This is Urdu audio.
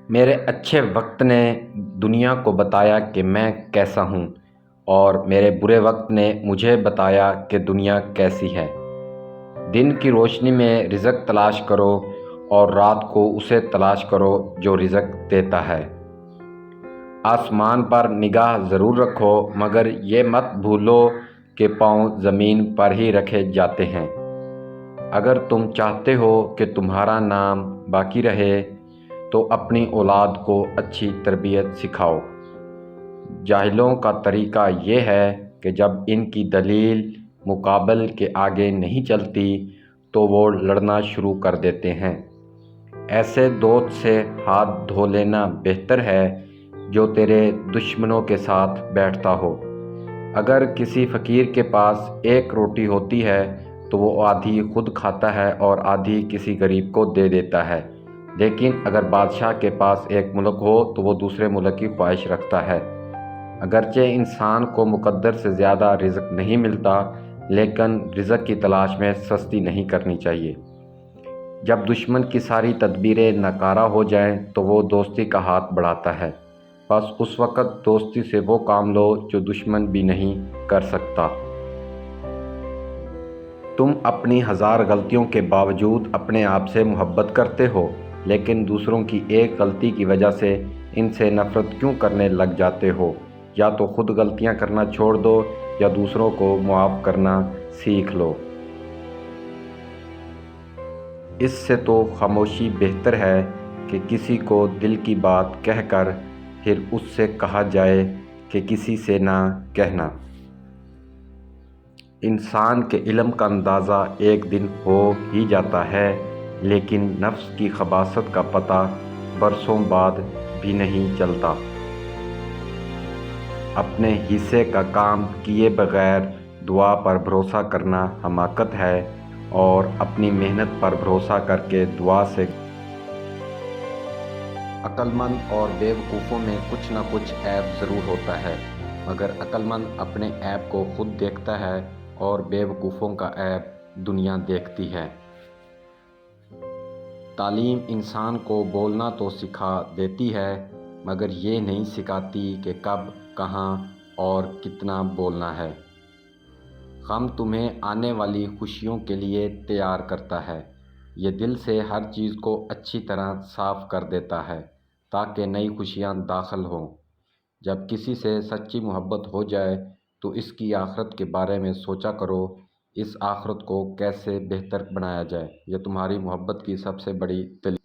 میرے اچھے وقت نے دنیا کو بتایا کہ میں کیسا ہوں، اور میرے برے وقت نے مجھے بتایا کہ دنیا کیسی ہے۔ دن کی روشنی میں رزق تلاش کرو اور رات کو اسے تلاش کرو جو رزق دیتا ہے۔ آسمان پر نگاہ ضرور رکھو، مگر یہ مت بھولو کہ پاؤں زمین پر ہی رکھے جاتے ہیں۔ اگر تم چاہتے ہو کہ تمہارا نام باقی رہے تو اپنی اولاد کو اچھی تربیت سکھاؤ۔ جاہلوں کا طریقہ یہ ہے کہ جب ان کی دلیل مقابل کے آگے نہیں چلتی تو وہ لڑنا شروع کر دیتے ہیں۔ ایسے دوست سے ہاتھ دھو لینا بہتر ہے جو تیرے دشمنوں کے ساتھ بیٹھتا ہو۔ اگر کسی فقیر کے پاس ایک روٹی ہوتی ہے تو وہ آدھی خود کھاتا ہے اور آدھی کسی غریب کو دے دیتا ہے، لیکن اگر بادشاہ کے پاس ایک ملک ہو تو وہ دوسرے ملک کی خواہش رکھتا ہے۔ اگرچہ انسان کو مقدر سے زیادہ رزق نہیں ملتا، لیکن رزق کی تلاش میں سستی نہیں کرنی چاہیے۔ جب دشمن کی ساری تدبیریں ناکارہ ہو جائیں تو وہ دوستی کا ہاتھ بڑھاتا ہے، بس اس وقت دوستی سے وہ کام لو جو دشمن بھی نہیں کر سکتا۔ تم اپنی ہزار غلطیوں کے باوجود اپنے آپ سے محبت کرتے ہو، لیکن دوسروں کی ایک غلطی کی وجہ سے ان سے نفرت کیوں کرنے لگ جاتے ہو؟ یا تو خود غلطیاں کرنا چھوڑ دو یا دوسروں کو معاف کرنا سیکھ لو۔ اس سے تو خاموشی بہتر ہے کہ کسی کو دل کی بات کہہ کر پھر اس سے کہا جائے کہ کسی سے نہ کہنا۔ انسان کے علم کا اندازہ ایک دن ہو ہی جاتا ہے، لیکن نفس کی خباثت کا پتہ برسوں بعد بھی نہیں چلتا۔ اپنے حصے کا کام کیے بغیر دعا پر بھروسہ کرنا حماقت ہے، اور اپنی محنت پر بھروسہ کر کے دعا سے عقل مند اور بے وقوفوں میں کچھ نہ کچھ عیب ضرور ہوتا ہے، مگر عقل مند اپنے عیب کو خود دیکھتا ہے اور بے وقوفوں کا عیب دنیا دیکھتی ہے۔ تعلیم انسان کو بولنا تو سکھا دیتی ہے، مگر یہ نہیں سکھاتی کہ کب، کہاں اور کتنا بولنا ہے۔ غم تمہیں آنے والی خوشیوں کے لیے تیار کرتا ہے۔ یہ دل سے ہر چیز کو اچھی طرح صاف کر دیتا ہے تاکہ نئی خوشیاں داخل ہوں۔ جب کسی سے سچی محبت ہو جائے تو اس کی آخرت کے بارے میں سوچا کرو، اس آخرت کو کیسے بہتر بنایا جائے۔ یہ تمہاری محبت کی سب سے بڑی دلیل